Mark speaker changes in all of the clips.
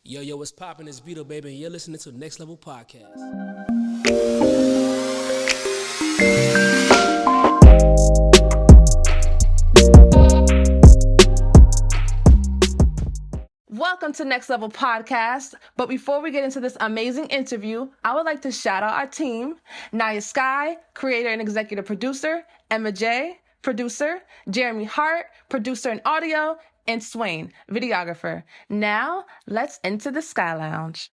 Speaker 1: Yo, what's poppin'? It's Vedo, baby, and you're listening to Next Level Podcast.
Speaker 2: Welcome to Next Level Podcast. But before we get into this amazing interview, I would like to shout out our team: Skyy, creator and executive producer; Emma J, producer; Jeremy Hart, producer and audio; and Swain, videographer. Now, let's enter the Skyy Lounge.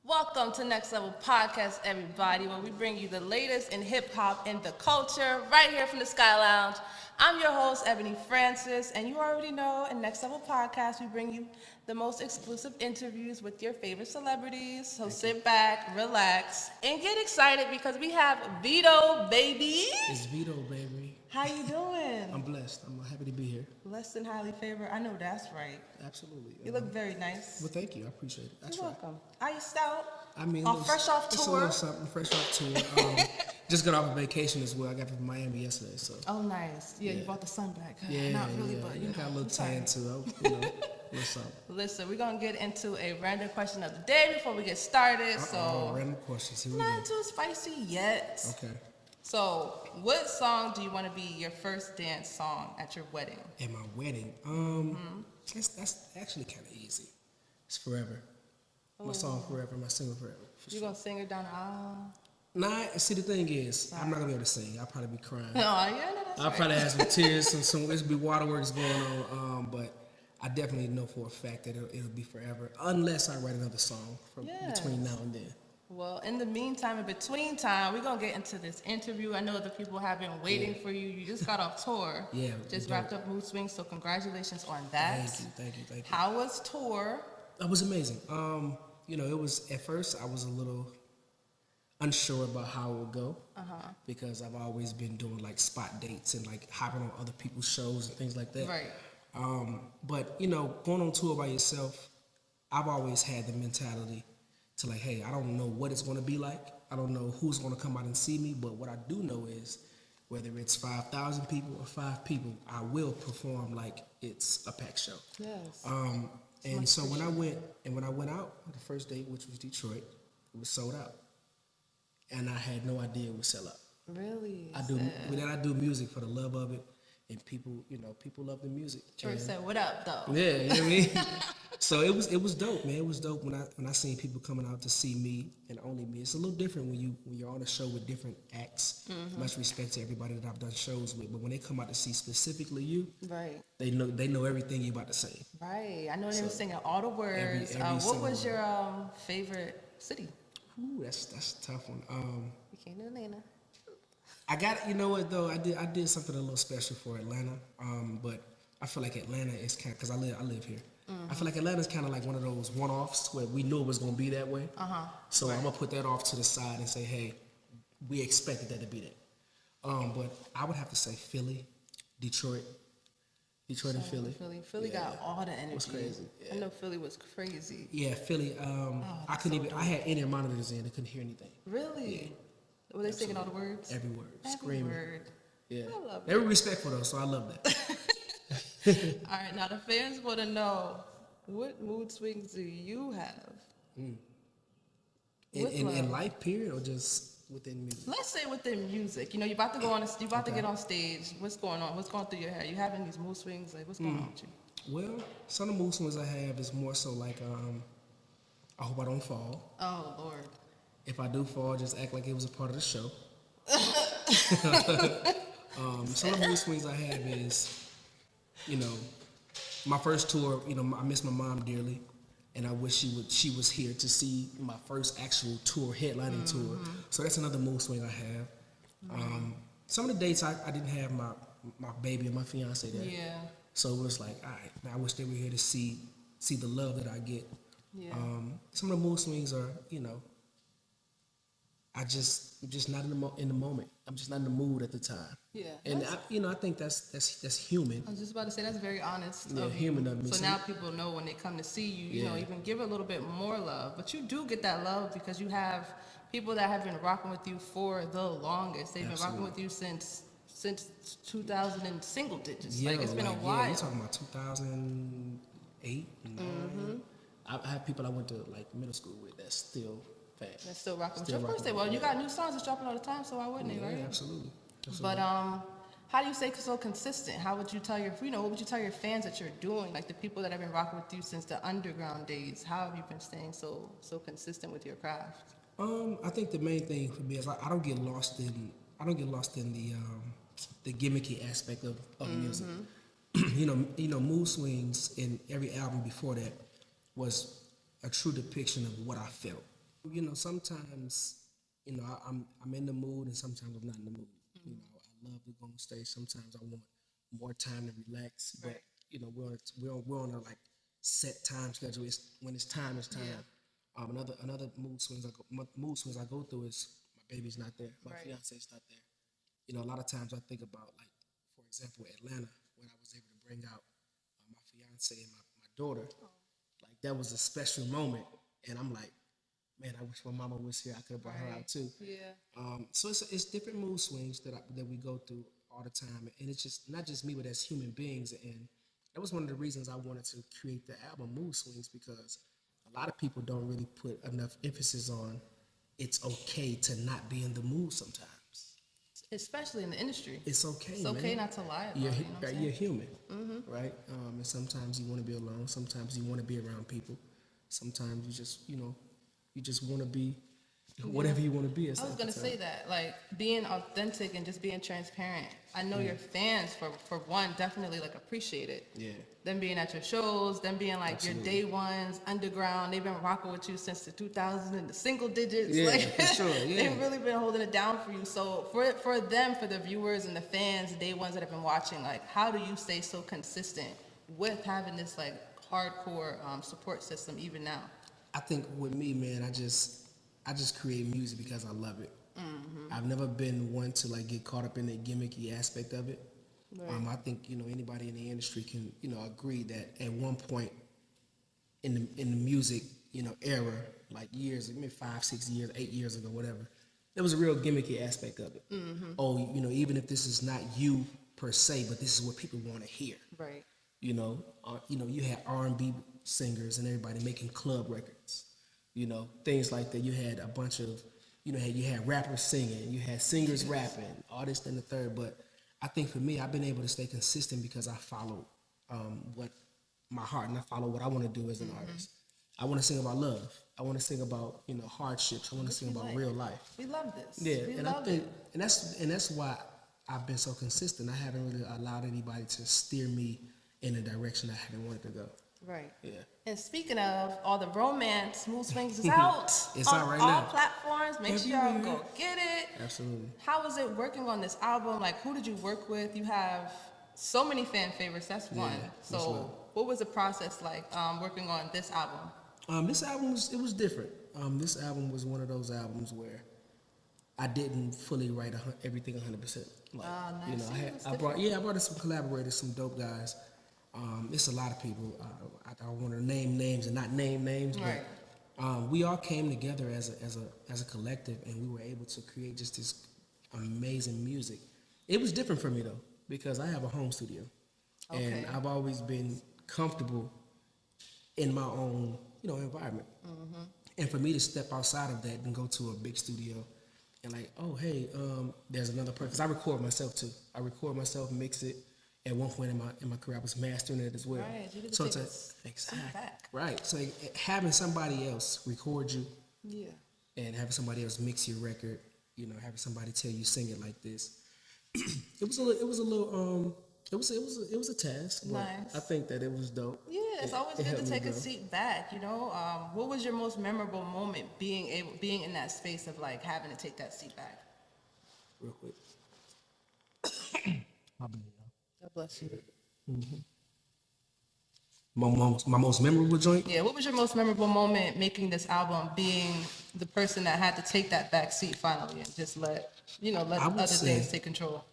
Speaker 2: Welcome to Next Level Podcast, everybody, where we bring you the latest in hip-hop and the culture right here from the Skyy Lounge. I'm your host, Ebony Francis, and you already know in Next Level Podcast, we bring you the most exclusive interviews with your favorite celebrities. So sit back, relax, and get excited because we have Vedo, baby.
Speaker 1: It's Vedo, baby.
Speaker 2: How you doing?
Speaker 1: I'm blessed. I'm happy to be here.
Speaker 2: Blessed and highly favored. I know that's right.
Speaker 1: Absolutely.
Speaker 2: You look very nice.
Speaker 1: Well, thank you. I appreciate it.
Speaker 2: You're welcome. Are you stout?
Speaker 1: I mean,
Speaker 2: fresh off
Speaker 1: Just a
Speaker 2: tour?
Speaker 1: little something, fresh off tour. Just got off a vacation as well. I got from Miami yesterday, so.
Speaker 2: Oh, nice. Yeah, you brought the sun back.
Speaker 1: Yeah,
Speaker 2: Not really, but you know.
Speaker 1: got a little tan too. What's up?
Speaker 2: Listen, we're going to get into a random question of the day before we get started. So
Speaker 1: random questions. Here we go.
Speaker 2: not too spicy yet.
Speaker 1: Okay.
Speaker 2: So, what song do you want to be your first dance song at your wedding?
Speaker 1: At my wedding, that's actually kind of easy. It's Forever. My song Forever, my single Forever.
Speaker 2: You going to sing her down the aisle?
Speaker 1: Nah, see the thing is, I'm not going to be able to sing. I'll probably be crying.
Speaker 2: Oh, yeah, no, that's
Speaker 1: I'll probably have some tears, there'll be waterworks going on, but I definitely know for a fact that it'll be forever, unless I write another song between now and then.
Speaker 2: Well, in the meantime, in between time, we're going to get into this interview. I know the people have been waiting for you. You just got off tour.
Speaker 1: Yeah.
Speaker 2: Just wrapped up Mood Swings, so congratulations on that.
Speaker 1: Thank you.
Speaker 2: How was tour?
Speaker 1: It was amazing. It was, at first, I was a little unsure about how it would go because I've always been doing like spot dates and like hopping on other people's shows and things like that.
Speaker 2: Right.
Speaker 1: But going on tour by yourself, I've always had the mentality to like, hey, I don't know what it's going to be like. I don't know who's going to come out and see me, but what I do know is whether it's 5,000 people or 5 people, I will perform like it's a packed show.
Speaker 2: Yes.
Speaker 1: And so when I went out on the first date, which was Detroit, it was sold out. And I had no idea it would sell out.
Speaker 2: Really?
Speaker 1: I do music for the love of it, and people love the music.
Speaker 2: Detroit said, "What up, though?"
Speaker 1: Yeah, you know what I mean. So it was dope, man. It was dope when I seen people coming out to see me and only me. It's a little different when you're on a show with different acts. Much respect to everybody that I've done shows with, but when they come out to see specifically you,
Speaker 2: right?
Speaker 1: They know everything you about to say.
Speaker 2: Right. I know they were singing all the words. What was your favorite city?
Speaker 1: Ooh, that's a tough one.
Speaker 2: You can't do Atlanta.
Speaker 1: I got, you know what though, I did something a little special for Atlanta. But I feel like Atlanta is kind of, because I live here. I feel like Atlanta's kind of like one of those one-offs where we knew it was gonna be that way. So I'm gonna put that off to the side and say, hey, we expected that to be that. But I would have to say Philly, Detroit and Philly.
Speaker 2: Philly got all the energy.
Speaker 1: It was crazy. Yeah.
Speaker 2: I know Philly was crazy.
Speaker 1: Yeah, Philly. I had in-ear monitors in, I couldn't hear anything.
Speaker 2: Really? Yeah. Were they singing all the words?
Speaker 1: Every word.
Speaker 2: Every
Speaker 1: Screaming.
Speaker 2: word.
Speaker 1: Yeah.
Speaker 2: I love it.
Speaker 1: They were respectful though, so I love that.
Speaker 2: All right, now the fans want to know, what mood swings do you have?
Speaker 1: In life, period, or just within music?
Speaker 2: Let's say within music. You know, you're about to to get on stage. What's going on? What's going through your head? You having these mood swings? Like, what's going on with you?
Speaker 1: Well, some of the mood swings I have is more so like, I hope I don't fall.
Speaker 2: Oh, Lord.
Speaker 1: If I do fall, just act like it was a part of the show. Some of the mood swings I have is, my first tour, I miss my mom dearly, and I wish she was here to see my first actual tour, headlining tour. So that's another mood swing I have. Some of the dates I didn't have my baby and my fiance there.
Speaker 2: Yeah.
Speaker 1: So it was like, all right, I wish they were here to see the love that I get.
Speaker 2: Yeah.
Speaker 1: Some of the mood swings are, I'm just not in the moment. I'm just not in the mood at the time.
Speaker 2: Yeah.
Speaker 1: And I think that's human.
Speaker 2: I was just about to say that's very honest.
Speaker 1: Yeah, human of me.
Speaker 2: So now people know when they come to see you, you know, even give a little bit more love. But you do get that love because you have people that have been rocking with you for the longest. They've been rocking with you since 2000 and single digits.
Speaker 1: Yeah,
Speaker 2: like it's been a while.
Speaker 1: Yeah, you're talking about 2008. I have people I went to like middle school with that's still fans.
Speaker 2: That's still rocking with you. Of course they will. You got new songs that's dropping all the time, so why wouldn't they, right?
Speaker 1: Yeah, absolutely.
Speaker 2: But how do you stay so consistent? How would you tell what would you tell your fans that you're doing? Like the people that have been rocking with you since the underground days. How have you been staying so consistent with your craft?
Speaker 1: I think the main thing for me is I don't get lost in the gimmicky aspect of music. you know, Mood Swings in every album before that was a true depiction of what I felt. You know, sometimes, you know, I'm in the mood and sometimes I'm not in the mood. You know, I love to go on stage. Sometimes I want more time to relax, but you know, we're on a like set time schedule. When it's time, it's time. Yeah. Another mood swings I go through is my baby's not there, my fiance's not there. You know, a lot of times I think about, like, for example, Atlanta, when I was able to bring out my fiance and my daughter. Like, that was a special moment, and I'm like, man, I wish my mama was here. I could have brought her out too. Yeah. So it's different mood swings that we go through all the time, and it's just not just me, but as human beings. And that was one of the reasons I wanted to create the album Mood Swings, because a lot of people don't really put enough emphasis on it's okay to not be in the mood sometimes.
Speaker 2: Especially in the industry.
Speaker 1: It's okay,
Speaker 2: It's okay not to lie about it.
Speaker 1: You're human, right? And sometimes you want to be alone. Sometimes you want to be around people. Sometimes you just want to be whatever you want to be.
Speaker 2: I was going to say that, like, being authentic and just being transparent. I know your fans, for one, definitely, like, appreciate it. Yeah. Them being at your shows, them being, like, your day ones, underground. They've been rocking with you since the 2000s in the single digits.
Speaker 1: Yeah,
Speaker 2: like,
Speaker 1: for sure, yeah.
Speaker 2: They've really been holding it down for you. So for them, for the viewers and the fans, the day ones that have been watching, like, how do you stay so consistent with having this, like, hardcore support system even now?
Speaker 1: I think with me, man, I just create music because I love it. I've never been one to like get caught up in the gimmicky aspect of it. Right. I think, you know, anybody in the industry can, you know, agree that at one point in the music, you know, era, like years, maybe 5, 6 years, 8 years ago, whatever, there was a real gimmicky aspect of it. Oh, you know, even if this is not you per se, but this is what people want to hear. Right. You know, you had R&B singers and everybody making club records. You know, things like that. You had a bunch of, you know, you had rappers singing, you had singers rapping, all this and the third. But I think for me, I've been able to stay consistent because I follow what my heart, and I follow what I want to do as an artist. I want to sing about love. I want to sing about, you know, hardships. I want to sing about real life.
Speaker 2: We love this.
Speaker 1: Yeah, and I think, and that's why I've been so consistent. I haven't really allowed anybody to steer me in a direction I haven't wanted to go.
Speaker 2: Right. Yeah. And speaking of all the romance, Mood Swings is out.
Speaker 1: It's out right now.
Speaker 2: On all platforms. Make sure y'all go get it.
Speaker 1: Absolutely.
Speaker 2: How was it working on this album? Like, who did you work with? You have so many fan favorites. That's one. So, what was the process like working on this album?
Speaker 1: This album was different. This album was one of those albums where I didn't fully write everything 100%. Like, nice. You know, I brought in some collaborators, some dope guys. It's a lot of people. I don't want to name names and not name names, but we all came together as a collective, and we were able to create just this amazing music. It was different for me though, because I have a home studio, and I've always been comfortable in my own, you know, environment. And for me to step outside of that and go to a big studio, and like, oh hey, there's another person. 'Cause I record myself too. I record myself, mix it. At one point in my career, I was mastering it as well.
Speaker 2: Right, you
Speaker 1: so right. So having somebody else record you, and having somebody else mix your record, you know, having somebody tell you sing it like this, it was a task. But
Speaker 2: nice.
Speaker 1: I think that it was dope.
Speaker 2: Yeah, it's always good to take a seat back. You know, what was your most memorable moment being in that space of like having to take that seat back?
Speaker 1: Real quick.
Speaker 2: God bless you.
Speaker 1: My most memorable joint?
Speaker 2: Yeah, what was your most memorable moment making this album, being the person that had to take that back seat finally and just let other things take control?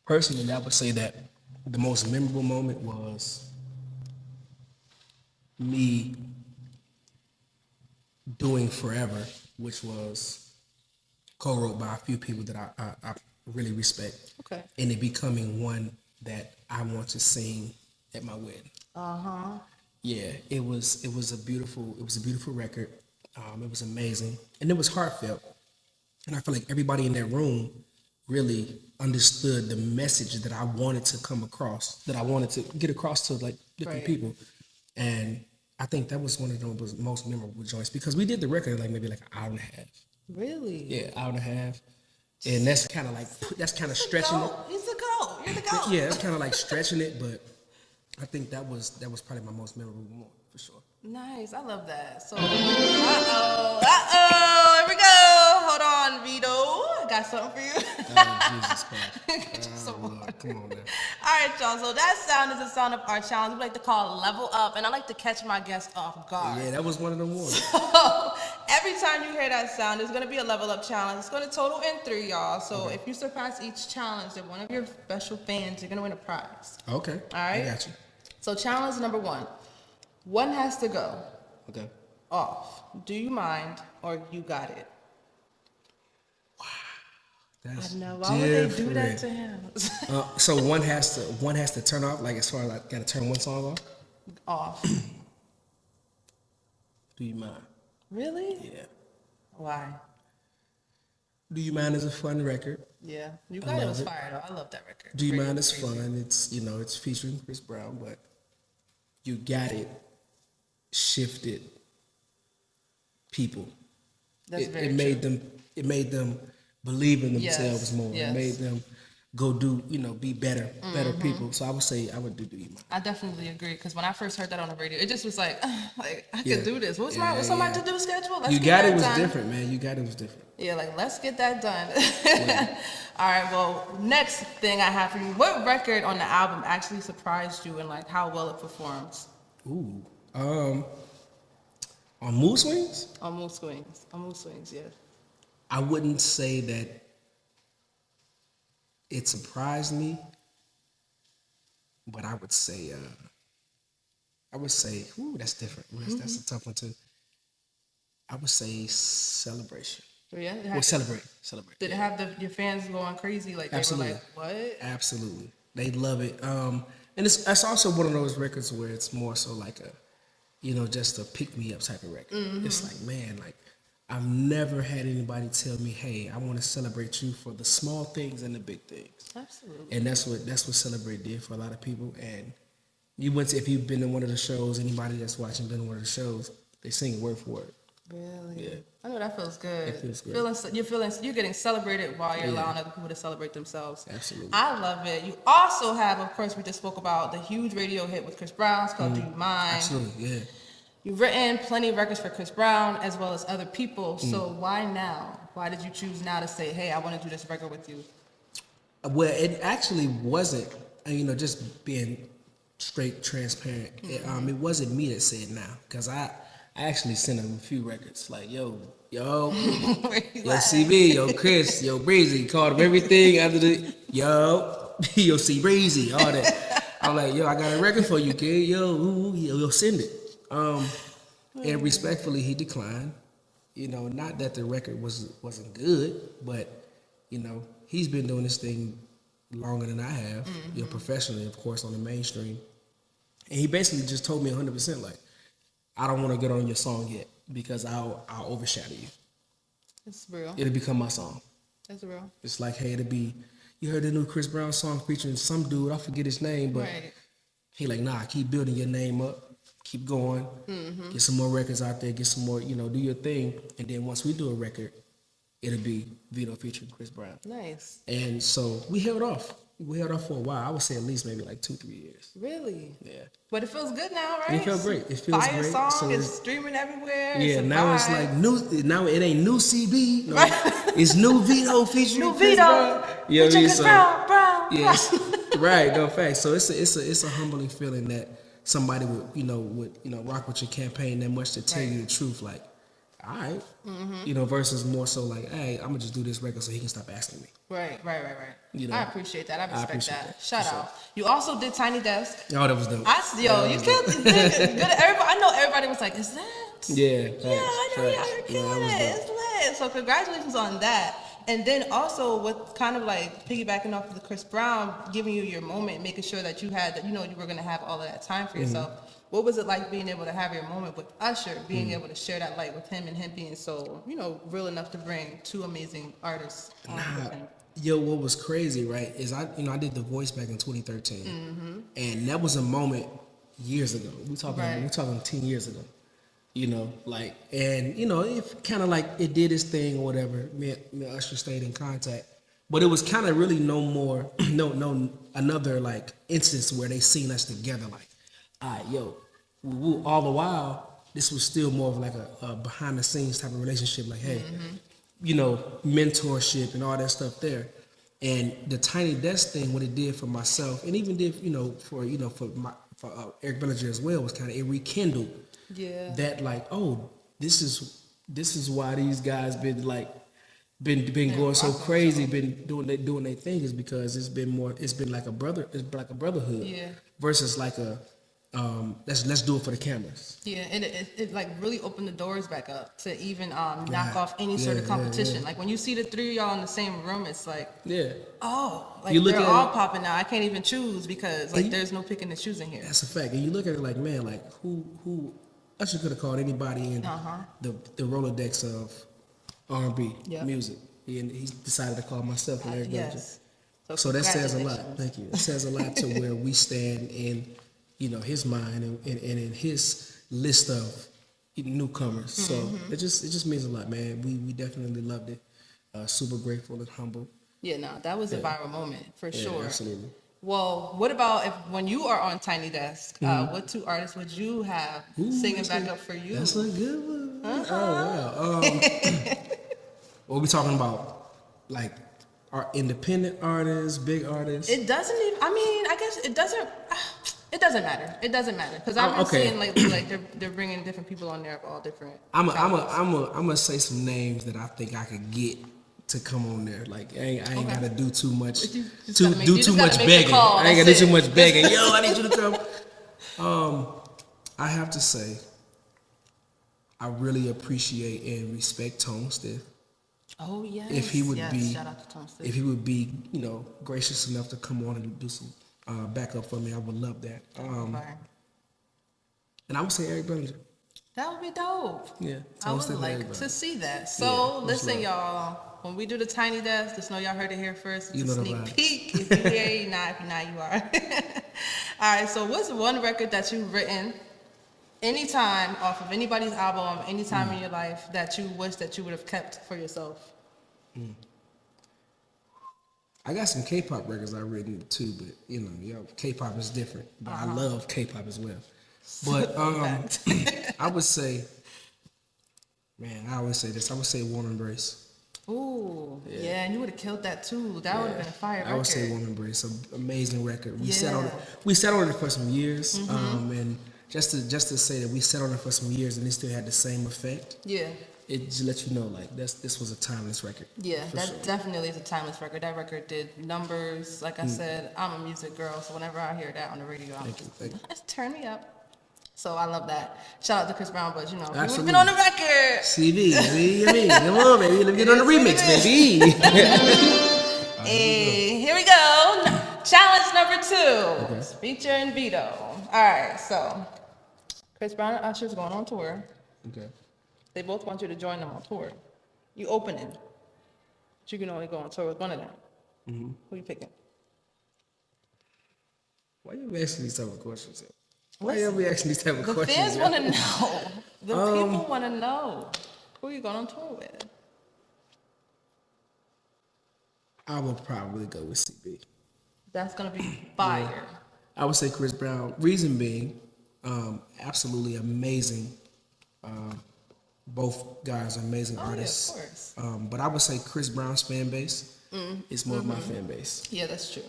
Speaker 1: Personally, I would say that the most memorable moment was me doing Forever, which was co-wrote by a few people that I really respect. Okay. And it becoming one that I want to sing at my wedding.
Speaker 2: Uh-huh.
Speaker 1: Yeah, it was a beautiful record. It was amazing, and it was heartfelt. And I feel like everybody in that room really understood the message that I wanted to come across, that I wanted to get across to like different people. And I think that was one of the most memorable joints because we did the record in like maybe like an hour and a half.
Speaker 2: Really?
Speaker 1: Yeah, hour and a half. And that's kind of stretching it.
Speaker 2: He's the GOAT. You're the GOAT.
Speaker 1: Yeah, that's kind of like stretching it, but I think that was probably my most memorable moment for sure.
Speaker 2: Nice. I love that. So, here we go. Hold on, Vedo. I got something for you.
Speaker 1: Oh, Jesus Christ. Lord, come on now.
Speaker 2: All right, y'all. So that sound is the sound of our challenge. We like to call Level Up, and I like to catch my guests off guard.
Speaker 1: Yeah, that was one of the ones.
Speaker 2: So every time you hear that sound, there's going to be a Level Up challenge. It's going to total in 3, y'all. So if you surpass each challenge, then one of your special fans, you're going to win a prize.
Speaker 1: Okay.
Speaker 2: All right?
Speaker 1: I got you.
Speaker 2: So challenge number 1. One has to go.
Speaker 1: Okay.
Speaker 2: Off. Do you mind or you got it?
Speaker 1: That's
Speaker 2: I know. Why would they do that to him?
Speaker 1: So one has to turn off, like as far as I gotta turn one song off?
Speaker 2: Off.
Speaker 1: Do you mind?
Speaker 2: Really?
Speaker 1: Yeah.
Speaker 2: Why?
Speaker 1: Do You Mind is a fun record.
Speaker 2: Yeah. You got it was fire though. I love that record.
Speaker 1: Do You Mind is fun. It's it's featuring Chris Brown, but You Got It shifted people. It made them believe in themselves more.
Speaker 2: Yes.
Speaker 1: It made them go do, be better people. So I would say I would do You Mind.
Speaker 2: I definitely agree because when I first heard that on the radio, it just was like I could do this. What's my to-do schedule?
Speaker 1: You Got It was different, man. You Got It was different.
Speaker 2: Yeah, like let's get that done. All right, well, next thing I have for you, what record on the album actually surprised you and like how well it performs?
Speaker 1: Ooh. On Mood Swings?
Speaker 2: On Mood Swings, yeah.
Speaker 1: I wouldn't say that it surprised me, but I would say, ooh, that's different. That's a tough one too. I would say Celebration.
Speaker 2: Yeah.
Speaker 1: Well, Celebrate.
Speaker 2: Did it have your fans going crazy? Like they were like, what?
Speaker 1: Absolutely. They love it. And it's also one of those records where it's more so like a, just a pick me up type of record. Mm-hmm. It's like, man, like I've never had anybody tell me, hey, I want to celebrate you for the small things and the big things.
Speaker 2: Absolutely.
Speaker 1: And that's what Celebrate did for a lot of people. And if you've been in one of the shows, anybody that's watching been in one of the shows, they sing word for word.
Speaker 2: Really?
Speaker 1: Yeah.
Speaker 2: I know that feels good.
Speaker 1: It feels good.
Speaker 2: You're getting celebrated while you're allowing other people to celebrate themselves.
Speaker 1: Absolutely.
Speaker 2: I love it. You also have, of course, we just spoke about the huge radio hit with Chris Brown. It's called Do You Mind?
Speaker 1: Absolutely, yeah.
Speaker 2: You've written plenty of records for Chris Brown as well as other people. So why now? Why did you choose now to say, hey, I want to do this record with you?
Speaker 1: Well, it actually wasn't, just being straight transparent. Mm-hmm. It wasn't me that said now, because I actually sent him a few records like, yo, CB, yo, Chris, yo, Breezy, called him everything after yo, C Breezy, all that. I'm like, yo, I got a record for you, kid. Yo, send it. And respectfully, he declined. Not that the record wasn't good, but he's been doing this thing longer than I have, professionally, of course, on the mainstream. And he basically just told me 100%, like, I don't want to get on your song yet because I'll overshadow you.
Speaker 2: That's real.
Speaker 1: It'll become my song.
Speaker 2: That's real.
Speaker 1: It's like, hey, you heard the new Chris Brown song featuring some dude, I forget his name, but he like, nah, keep building your name up, keep going, get some more records out there, get some more, do your thing. And then once we do a record, it'll be Vedo featuring Chris Brown.
Speaker 2: Nice.
Speaker 1: And so we held off. We held off for a while. I would say at least maybe like 2-3 years.
Speaker 2: Really?
Speaker 1: Yeah.
Speaker 2: But it feels good now, right?
Speaker 1: It feels great. It feels
Speaker 2: Fire
Speaker 1: great.
Speaker 2: Song
Speaker 1: so
Speaker 2: is streaming everywhere.
Speaker 1: Yeah, now it's like new. Now it ain't new CB. No,
Speaker 2: right.
Speaker 1: It's new Vedo featuring
Speaker 2: new
Speaker 1: Chris
Speaker 2: Vedo.
Speaker 1: Yeah,
Speaker 2: Chris Brown.
Speaker 1: Yes. Right. No facts. So it's a humbling feeling that somebody would rock with your campaign that much to tell you the truth. Like, all right. Versus more so like, hey, I'm gonna just do this record so he can stop asking me.
Speaker 2: Right. I appreciate that. I respect that.
Speaker 1: Shout
Speaker 2: out. Sure. You also did Tiny Desk.
Speaker 1: Oh, that was dope.
Speaker 2: You killed it. Good. Everybody. I know everybody was like, is that?
Speaker 1: Yeah.
Speaker 2: I know y'all are killing it. It's lit. So congratulations on that.
Speaker 3: And then also with kind of like piggybacking off of the Chris Brown, giving you your moment, making sure that you had that, you know, you were going to have all of that time for yourself. What was it like being able to have your moment with Usher, being able to share that light with him and him being so, you know, real enough to bring two amazing artists on with him?
Speaker 1: Yo, what was crazy, right, is I did The Voice back in 2013. And that was a moment years ago. We're talking 10 years ago. You know, like, and, you know, it kind of like it did its thing or whatever. Me and Usher stayed in contact. But it was kind of really no more, another, like, instance where they seen us together, like, all right, yo, all the while, this was still more of like a behind-the-scenes type of relationship, like, hey, you know, mentorship and all that stuff there. And the Tiny Desk thing, what it did for myself, and even did, for Eric Bellinger as well, was kind of, it rekindled that, like, oh, this is why these guys been going so crazy, been doing their thing, is because it's been like a brotherhood versus like a let's do it for the cameras. Yeah, and
Speaker 3: it like really opened the doors back up to even knock off any sort of competition. Like when you see the three of y'all in the same room, it's like, oh, like they're all popping now. I can't even choose because like there's no picking and choosing here.
Speaker 1: That's a fact. And you look at it like, man, like who Usher could have called anybody in the Rolodex of R&B music. And he decided to call myself and Eric Bellinger. So that says a lot. Thank you. It says a lot to where we stand in, you know, his mind and in his list of newcomers. So it just means a lot, man. We definitely loved it. Super grateful and humble.
Speaker 3: Yeah, no, that was a viral moment for sure.
Speaker 1: Absolutely.
Speaker 3: Well, what about when you are on Tiny Desk? What two artists would you have singing back up for you?
Speaker 1: That's a good one. Oh wow. What are we talking about? Like our independent artists, big artists?
Speaker 3: It doesn't even. I mean, I guess it doesn't. It doesn't matter. It doesn't matter because I've been seeing lately, like they're bringing different people on there of all different.
Speaker 1: I'm gonna say some names that I think I could get to come on there. Like I ain't gotta do too much. Do too much begging. I ain't gotta do too much begging. Yo, I need you to come. I have to say, I really appreciate and respect Tone Stiff.
Speaker 3: Oh yes.
Speaker 1: If he would be,
Speaker 3: shout out to Tone Stiff.
Speaker 1: If he would be, you know, gracious enough to come on and do some backup for me, I would love that. And I would say Eric Bellinger.
Speaker 3: That would be dope.
Speaker 1: Yeah,
Speaker 3: I would like to see that. So listen, y'all. When we do the Tiny Desk, just know y'all heard it here first. It's a sneak peek. If you're here, you're not. If you're not, you are. All right. So what's one record that you've written anytime off of anybody's album, anytime in your life that you wish that you would have kept for yourself?
Speaker 1: I got some K-pop records I've written too, but you know, K-pop is different. But I love K-pop as well. But I would say, man, I always say this. I would say Warm Embrace.
Speaker 3: Ooh, yeah, and you would have killed that too. That would have been a fire record.
Speaker 1: I would say Warm Embrace, an amazing record. We sat on it. We sat on it for some years, and just to say that we sat on it for some years and it still had the same effect. Yeah. It just lets you know, like, this was a timeless record.
Speaker 3: Yeah, that definitely is a timeless record. That record did numbers. Like I said, I'm a music girl, so whenever I hear that on the radio, it's turn me up. So I love that. Shout out to Chris Brown, but you know, he would have been on the record.
Speaker 1: CD, what do you mean? Come on, baby. Let me get on the remix, baby.
Speaker 3: Hey, here we go. Challenge number 2. Featuring Vedo. All right, so Chris Brown and Usher's going on tour.
Speaker 1: Okay.
Speaker 3: They both want you to join them on tour. You opening. But you can only go on tour with one of them. Who you picking?
Speaker 1: Why you asking these type of questions? Why you be asking these type of questions?
Speaker 3: The fans want to know. The people want to know. Who you going on tour with?
Speaker 1: I would probably go with CB.
Speaker 3: That's going to be fire.
Speaker 1: I would say Chris Brown. Reason being, absolutely amazing. Both guys are amazing artists.
Speaker 3: Yeah, of course.
Speaker 1: But I would say Chris Brown's fan base is more of my fan base.
Speaker 3: Yeah, that's true.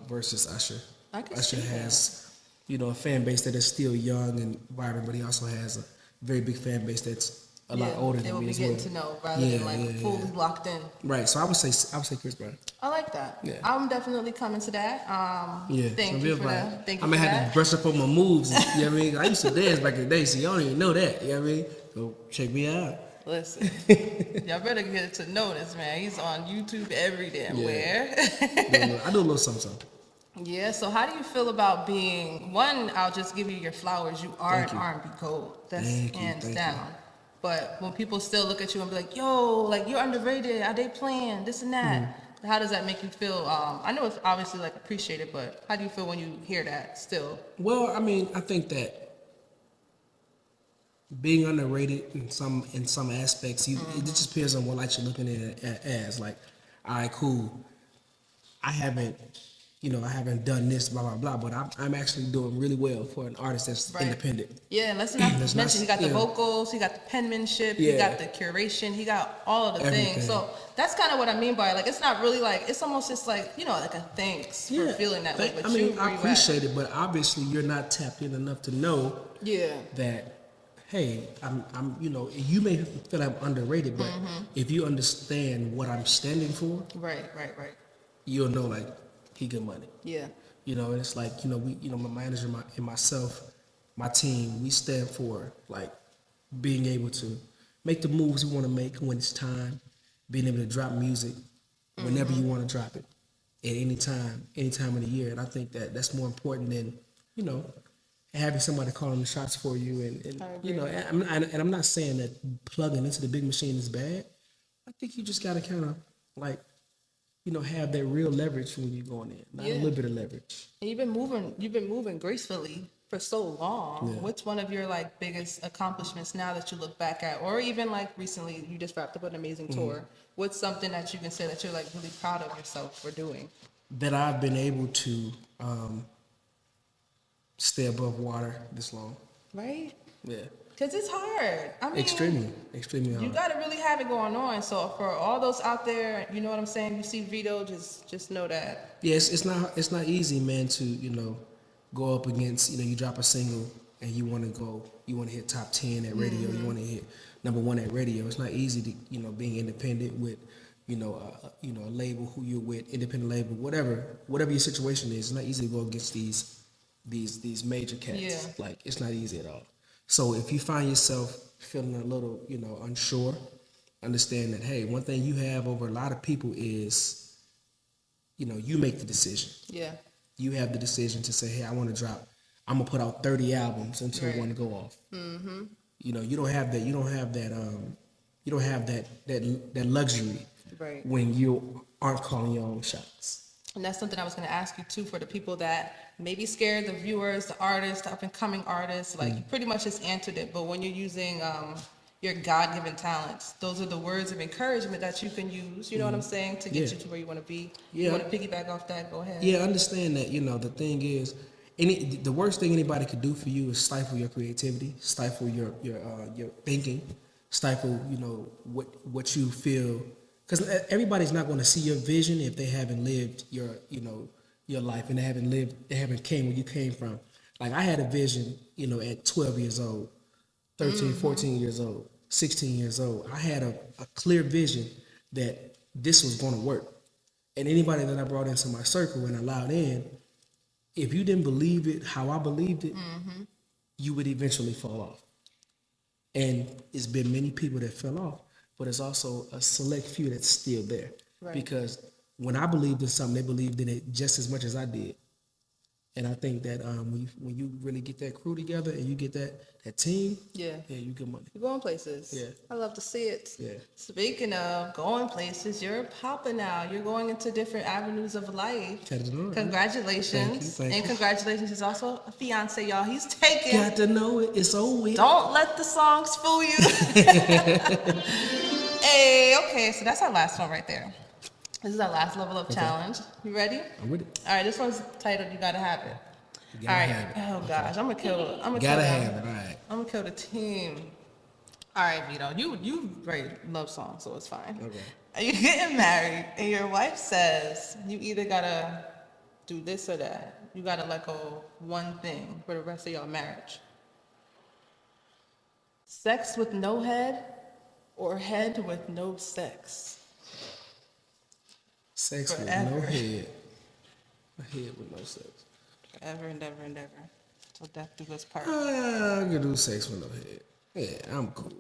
Speaker 1: Versus Usher.
Speaker 3: Usher
Speaker 1: has, you know, a fan base that is still young and vibrant, but he also has a very big fan base that's a lot older than me as well.
Speaker 3: They will be getting to know rather than fully locked in.
Speaker 1: Right. So I would say Chris Brown.
Speaker 3: I like that. Yeah. I'm definitely coming to that. Thank you for that. Thank you.
Speaker 1: I'm gonna have to brush up on my moves. You know what I mean? I used to dance back in the day, so y'all don't even know that. You know what I mean? So check me out.
Speaker 3: Listen, y'all better get to know this man. He's on YouTube every damn where.
Speaker 1: I do a little something.
Speaker 3: Yeah, so how do you feel about being, one, I'll just give you your flowers, you are an R&B gold. That's hands down. But when people still look at you and be like, yo, like, you're underrated, are they playing, this and that? How does that make you feel? I know it's obviously, like, appreciated, but how do you feel when you hear that still?
Speaker 1: Well, I mean, I think that being underrated in some aspects, it just depends on what light you're looking at it as. Like, all right, cool. I haven't done this, blah blah blah, but I'm actually doing really well for an artist that's independent.
Speaker 3: Yeah, and let's not mention he got the vocals, he got the penmanship, he got the curation, he got all of the things. So that's kind of what I mean by, like, it's not really like, it's almost just like, you know, like a thanks for feeling that way. But I mean, I appreciate
Speaker 1: it, but obviously you're not tapped in enough to know that. Hey, I'm, you know, you may feel I'm underrated, but if you understand what I'm standing for,
Speaker 3: right,
Speaker 1: you'll know, like, he good money.
Speaker 3: Yeah.
Speaker 1: You know, and it's like, you know, my manager and myself, my team, we stand for, like, being able to make the moves we want to make when it's time, being able to drop music whenever you want to drop it, at any time of the year. And I think that that's more important than, you know, having somebody calling the shots for you, and you know, I'm not saying that plugging into the big machine is bad. I think you just gotta kind of, like, you know, have that real leverage when you're going in, not a little bit of leverage.
Speaker 3: And you've been moving gracefully for so long. Yeah. What's one of your, like, biggest accomplishments now that you look back at, or even, like, recently you just wrapped up an amazing tour? What's something that you can say that you're, like, really proud of yourself for doing? That
Speaker 1: I've been able to stay above water this long.
Speaker 3: Right?
Speaker 1: Yeah.
Speaker 3: Because it's hard. I mean,
Speaker 1: extremely hard.
Speaker 3: You got to really have it going on. So for all those out there, you know what I'm saying? You see Vedo, just know that.
Speaker 1: Yeah, it's not easy, man, to, you know, go up against, you know, you drop a single and you want to hit top 10 at radio, you want to hit #1 at radio. It's not easy to, you know, being independent with, you know, a label who you're with, independent label, whatever your situation is. It's not easy to go against these major cats.
Speaker 3: Yeah.
Speaker 1: Like, it's not easy at all. So if you find yourself feeling a little, you know, unsure, understand that, hey, one thing you have over a lot of people is, you know, you make the decision.
Speaker 3: Yeah.
Speaker 1: You have the decision to say, hey, I'm going to put out 30 albums until one go off. Mm-hmm. You know, you don't have that luxury when you aren't calling your own shots.
Speaker 3: And that's something I was going to ask you too, for the people that may be scared, the viewers, the artists, the up and coming artists. Like, you pretty much just answered it. But when you're using your God-given talents, those are the words of encouragement that you can use. You know what I'm saying, to get you to where you want to be. Yeah. You want to piggyback off that? Go ahead.
Speaker 1: Yeah, understand that. You know, the thing is, the worst thing anybody could do for you is stifle your creativity, stifle your thinking, stifle, you know, what you feel. Because everybody's not going to see your vision if they haven't lived your life, and they haven't came where you came from. Like, I had a vision, you know, at 12 years old, 13, 14 years old, 16 years old. I had a clear vision that this was going to work. And anybody that I brought into my circle and allowed in, if you didn't believe it how I believed it, you would eventually fall off. And it's been many people that fell off, but it's also a select few that's still there. Right. Because when I believed in something, they believed in it just as much as I did. And I think that when you really get that crew together and you get that team, you get money.
Speaker 3: You're going places. Yeah. I love to see it. Yeah. Speaking of going places, you're popping now. You're going into different avenues of life. Congratulations. Thank you. Congratulations is also a fiance, y'all. He's taken.
Speaker 1: Got to know it. It's over.
Speaker 3: Don't let the songs fool you. Hey, okay, so that's our last one right there. This is our last level up challenge. You ready?
Speaker 1: I'm with it.
Speaker 3: All right, this one's titled "You Gotta Have It."
Speaker 1: You gotta have it.
Speaker 3: Oh gosh, I'm gonna kill. All right. I'm gonna kill the team. All right, Vedo, you write love songs, so it's fine. Okay. Are you getting married and your wife says you either gotta do this or that? You gotta let go one thing for the rest of your marriage. Sex with no head, or head with no sex?
Speaker 1: Sex forever. With no head. A head with no sex.
Speaker 3: Forever and ever and ever. Till death do us part.
Speaker 1: I can do sex with no head. Yeah, I'm cool.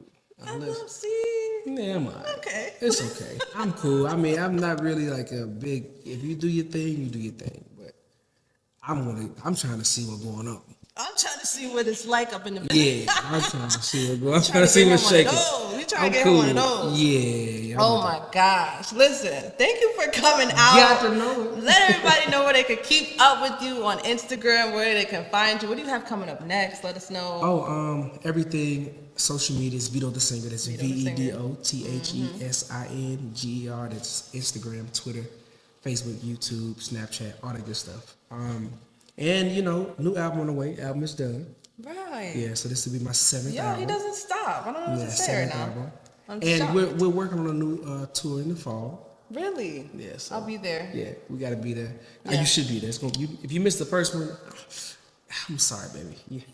Speaker 3: See,
Speaker 1: Yeah, I'm alright.
Speaker 3: Okay.
Speaker 1: It's okay. I'm cool. I mean, I'm not really like a big. If you do your thing, you do your thing. But I'm trying to see what's going on.
Speaker 3: I'm trying to see what it's like up in the
Speaker 1: Yeah, I'm trying to see what's going on. I'm trying to
Speaker 3: get
Speaker 1: see
Speaker 3: him
Speaker 1: what's
Speaker 3: one of
Speaker 1: shaking.
Speaker 3: those. You trying
Speaker 1: I'm
Speaker 3: to get
Speaker 1: cool.
Speaker 3: him one of those.
Speaker 1: Yeah.
Speaker 3: Oh my gosh. Listen, thank you for coming out.
Speaker 1: Got to know it.
Speaker 3: Let everybody know where they can keep up with you on Instagram, where they can find you. What do you have coming up next? Let us know.
Speaker 1: Oh, everything social media is Vedo the Singer. That's
Speaker 3: Vedo the Singer.
Speaker 1: VEDOTHESINGER. That's Instagram, Twitter, Facebook, YouTube, Snapchat, all that good stuff. And you know, new album on the way. Album is done.
Speaker 3: Right.
Speaker 1: Yeah, so this will be my 7th
Speaker 3: Yo,
Speaker 1: album.
Speaker 3: he doesn't stop. I don't know what to say right
Speaker 1: 7th
Speaker 3: now.
Speaker 1: album.
Speaker 3: I'm
Speaker 1: And
Speaker 3: shocked.
Speaker 1: we're working on a new tour in the fall.
Speaker 3: Really?
Speaker 1: Yeah, so,
Speaker 3: I'll be there.
Speaker 1: Yeah, we gotta be there.
Speaker 3: Yeah.
Speaker 1: You should be there. If you missed the first one, I'm sorry, baby.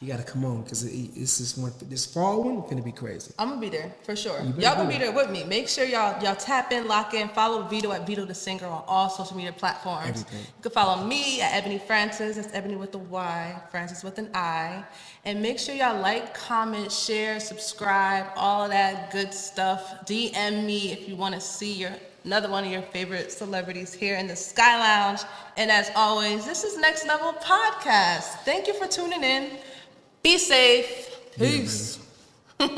Speaker 1: You gotta come on because this fall one gonna be crazy.
Speaker 3: I'm gonna be there for sure.
Speaker 1: better
Speaker 3: Y'all gonna
Speaker 1: be
Speaker 3: be there with me. Make sure y'all tap in, lock in, follow Vedo at Vedo the Singer on all social media platforms.
Speaker 1: Everything.
Speaker 3: You can follow me at Ebony Francis. That's Ebony with a Y, Francis with an I. And make sure y'all like, comment, share, subscribe, all of that good stuff. DM me if you want to see another one of your favorite celebrities here in the Skyy Lounge. And as always, this is Next Level Podcast. Thank you for tuning in. Be safe. Peace.
Speaker 1: Yeah,